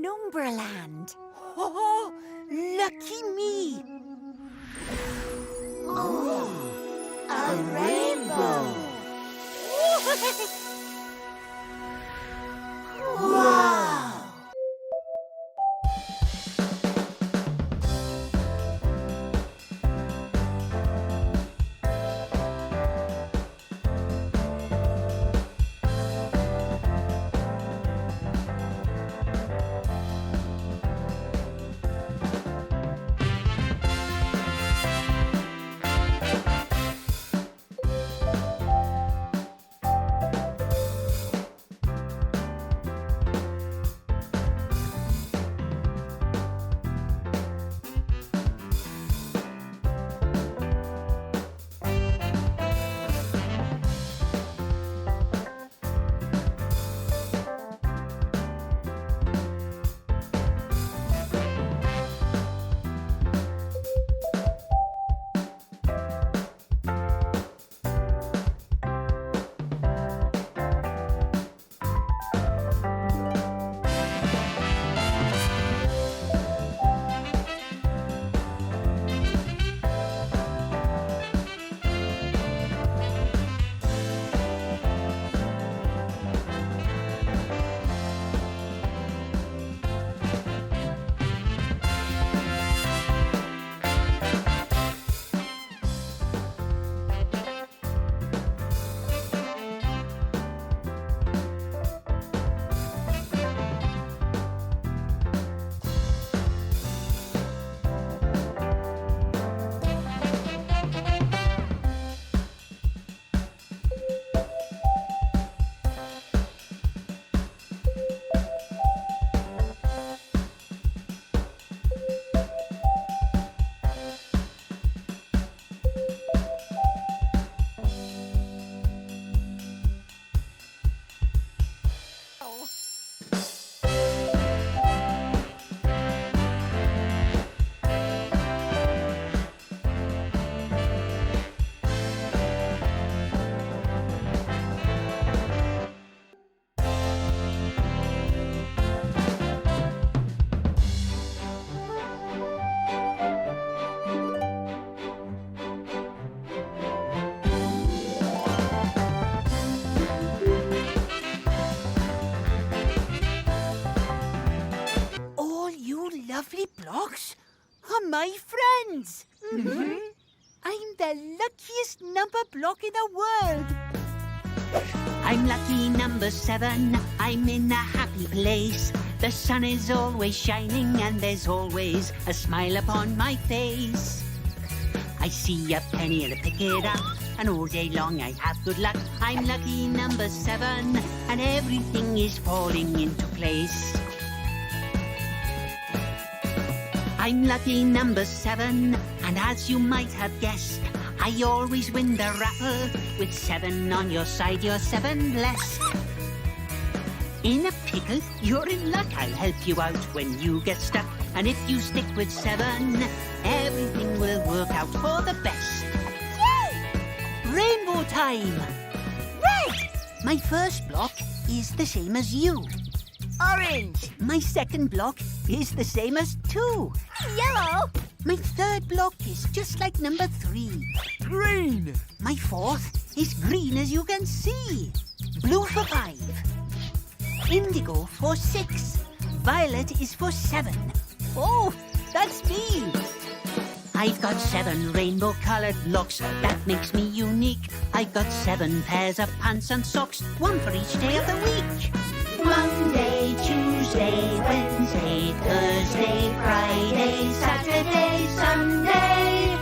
Numberland. Oh, lucky me. Oh, a rainbow. Wow! Lovely blocks are my friends. I'm the luckiest number block in the world. I'm lucky number 7, I'm in a happy place. The sun is always shining and there's always a smile upon my face. I see a penny and I pick it up, and all day long I have good luck. I'm lucky number 7 and everything is falling into place. I'm lucky number 7, and as you might have guessed, I always win the raffle. With 7 on your side, you're 7 blessed. In a pickle, you're in luck. I'll help you out when you get stuck. And if you stick with 7, everything will work out for the best. Yay! Rainbow time! Right! My first block is the same as you. Orange. My second block is the same as 2. Yellow. My third block is just like number 3. Green. My fourth is green, as you can see. Blue for 5. Indigo for 6. Violet is for 7. Oh, that's me. I've got 7 rainbow-coloured blocks. That makes me unique. I've got 7 pairs of pants and socks, 1 for each day of the week. Monday, Tuesday, Wednesday, Thursday, Friday, Saturday, Sunday.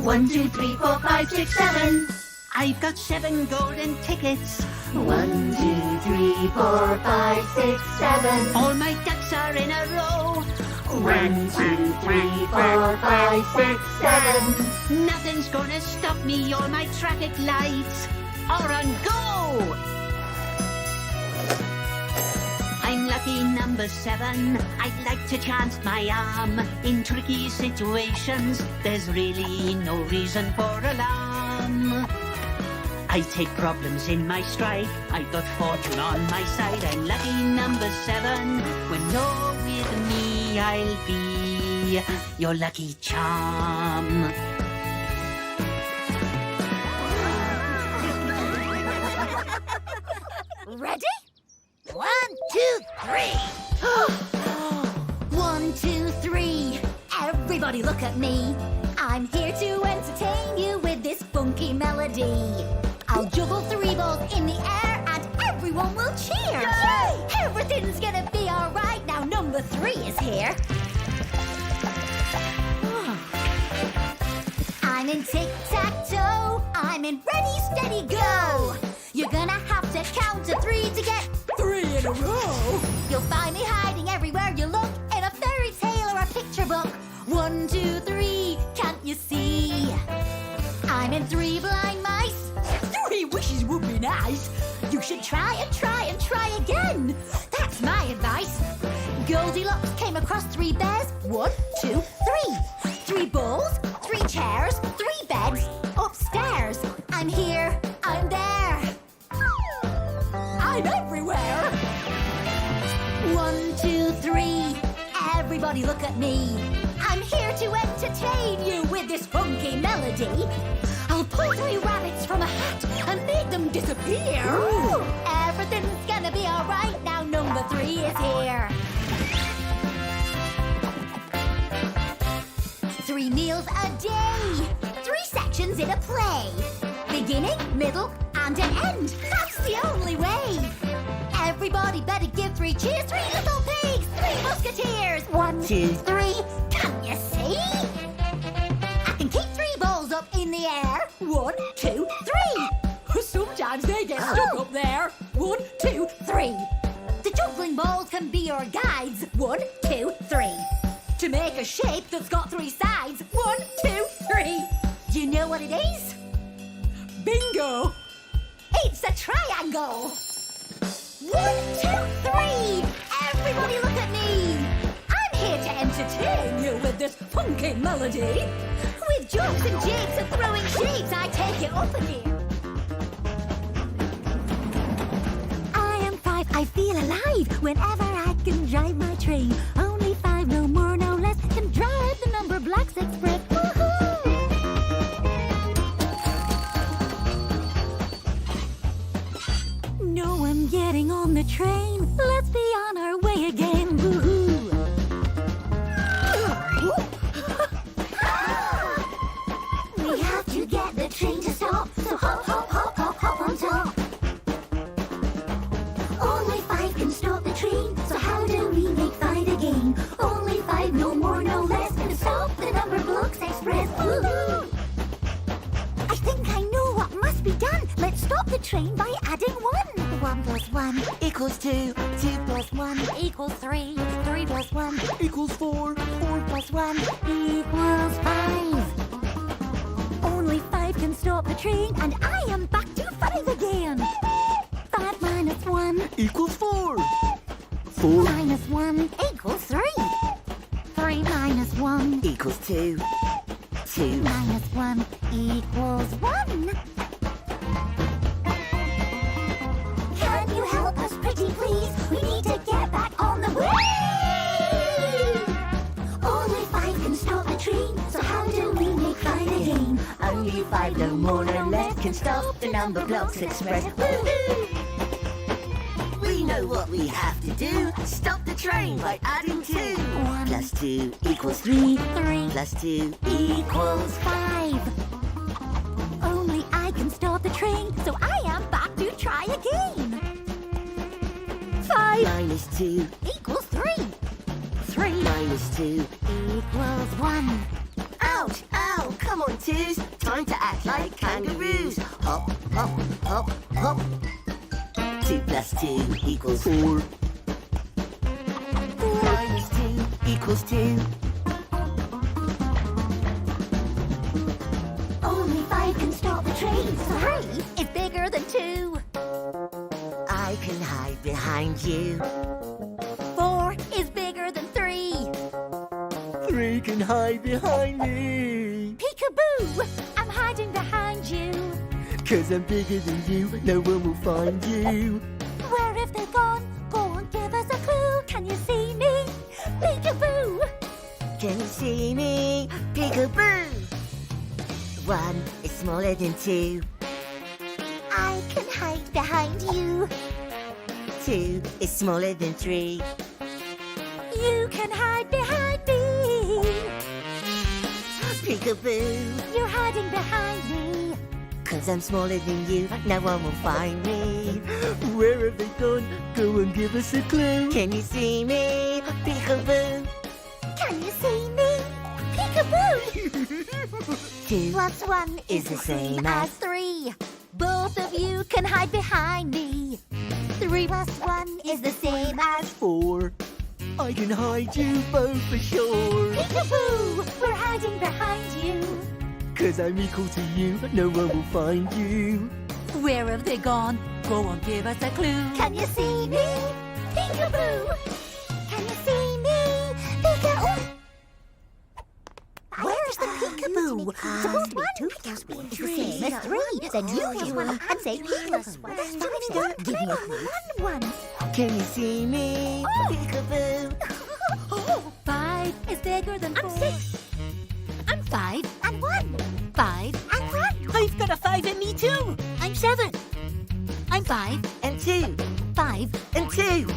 1, 2, 3, 4, 5, 6, 7. I've got 7 golden tickets. 1, 2, 3, 4, 5, 6, 7. All my ducks are in a row. 1, 2, 3, 4, 5, 6, 7. Nothing's gonna stop me. All my traffic lights are on go. I'm lucky number 7. I'd like to chance my arm. In tricky situations, there's really no reason for alarm. I take problems in my stride. I've got fortune on my side. I'm lucky number 7. When you're with me, I'll be your lucky charm. Ready? 1, 2, 3. 1, 2, 3. Everybody look at me. I'm here to entertain you with this funky melody. I'll juggle 3 balls in the air and everyone will cheer. Yay! Everything's gonna be alright now. Number 3 is here. I'm in tic-tac-toe. I'm in ready, steady, go. You're gonna have to count to 3 to get 3 in a row. You'll find me hiding everywhere you look, in a fairy tale or a picture book. 1, 2, 3, can't you see? I'm in 3 blind mice. 3 wishes would be nice. You should try and try and try again. That's my advice. Goldilocks came across 3 bears. 1, 2, 3. 3 balls, 3 chairs, 3 beds, upstairs. I'm here, I'm there. I'm everywhere. 1, 2, 3. Everybody look at me. I'm here to entertain you with this funky melody. I'll pull 3 rabbits from a hat and make them disappear. Ooh. Everything's gonna be alright now. Number 3 is here. 3 meals a day. 3 sections in a play. Beginning, middle, and an end. That's the only way. Everybody better give 3 cheers. 3 little pigs, 3 musketeers. 1, 2, 3. Can you see? I can keep 3 balls up in the air. 1, 2, 3. Sometimes they get stuck up there. 1, 2, 3. The juggling balls can be your guides. 1, 2, 3. To make a shape that's got 3 sides. 1, 2, 3. Do you know what it is? Bingo! It's a triangle! 1, 2, 3! Everybody look at me! I'm here to entertain you with this funky melody. With jokes and jigs and throwing shapes, I take it up a gear. I am 5, I feel alive whenever I can drive my train. Only 5, no more, no less, can drive the Numberblocks Express. Woohoo! No, I'm getting on the train. Let's be on our way again. Woohoo! We have to get the train to stop. So hop, hop, hop, hop, hop on top. Only 5 can stop the train. So how do we make 5 again? Only 5, no more, no less, can stop the Numberblocks Express. Woohoo! I think I know what must be done. Let's stop the train by adding 1. 1 plus 1 equals 2. 2 plus 1 equals 3. 3 plus 1 Equals 4. 4 plus 1 equals 5. Only 5 can stop the train, and I am back to 5 again. 5 minus 1 Equals 4. 4 minus 1 equals 3. 3 minus 1 equals 2. 2 minus 1 equals 1. Can you help us, pretty please? We need to get back on the way. Only 5 can stop the train, so how do we make 5 again? Only 5, no more, no less, can stop the Numberblocks Express. Woohoo! We know what we have to do. Stop the train by adding 2. 1 Plus 2 equals 3. 3 Plus 2 equals 5. Only I can stop the train, so I am back to try again. 5 minus 2 equals 3. 3 minus 2. equals 1. Ouch! Ow! Come on, twos. Time to act like kangaroos. Hop, hop, hop, hop. 2 plus 2 equals 4. 4 minus 2 equals 2. Only 5 can stop the train, so 3 is bigger than 2. I can hide behind you. 4 is bigger than 3. 3 can hide behind me. Peekaboo, I'm hiding behind you. 'Cause I'm bigger than you, no one will find you. Where have they gone? Go and give us a clue. Can you see me? Peekaboo! Can you see me? Peekaboo! 1 is smaller than 2. I can hide behind you. 2 is smaller than 3. You can hide behind me. Peekaboo! You're hiding behind me. 'Cause I'm smaller than you, no one will find me. Where have they gone? Go and give us a clue. Can you see me? Peekaboo! Can you see me? Peekaboo! 2 Plus 1 is the same as 3. Both of you can hide behind me. 3 plus 1 is the same as 4. I can hide you both for sure. Peekaboo! We're hiding behind you. 'Cause I'm equal to you, no one will find you. Where have they gone? Go and give us a clue. Can you see me? Peekaboo! Can you see me? Peekaboo! Where's the peekaboo? Suppose 1 plus 1 is the same as 3. Then you plus 1 and say peekaboo. That's too many words. Give me a clue. 1. Can you see me? Peekaboo! 5 is bigger than 4. 6. I'm 5. And 1. 5. And 1. I've got a 5 in me too. I'm 7. I'm 5. And 2. 5. And 2.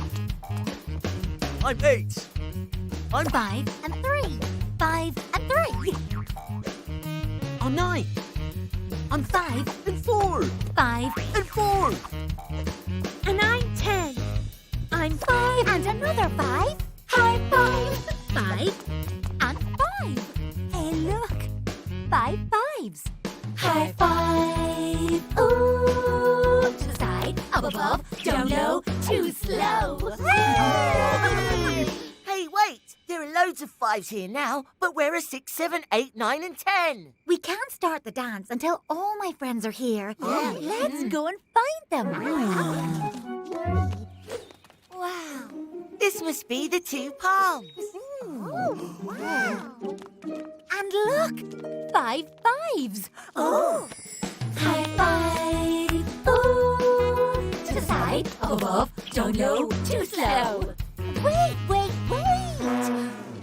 I'm 8. I'm 5. And 3. 5 and 3. I'm 9. I'm 5. And 4. 5. And 4. And I'm 10. I'm 5 and another 5. High 5. 5. And 5. Hey, look. 5 5s. High 5. Ooh. To the side, up above, down low, too slow. Hey, wait! There are loads of 5s here now, but where are 6, 7, 8, 9 and 10? We can't start the dance until all my friends are here. Let's go and find them. Wow. This must be the 2 palms. Wow. And look, 5 5s. Oh. High 5. Ooh. To the side, up above, down low, too slow. Wait.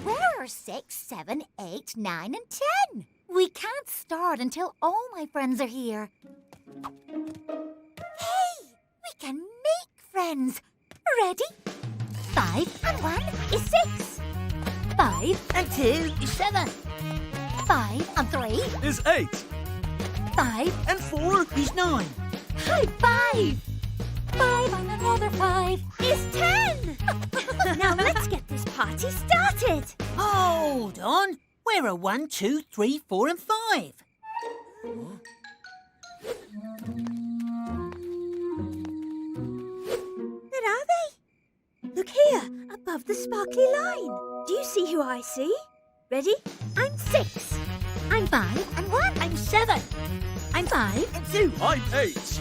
Where are 6, 7, 8, 9 and 10? We can't start until all my friends are here. Hey, we can make friends. Ready? 5 and 1 is 6. 5 And 2. It's 7. 5 and 3. Is 8. 5 And 4. He's 9. High 5. 5 and another 5 is 10. Now let's get this party started. Hold on. Where are 1, 2, 3, 4 and 5? Where are they? Look here, above the sparkly line. Do you see who I see? Ready? I'm 6. I'm 5 and 1. I'm 7. I'm 5. And 2. I'm 8.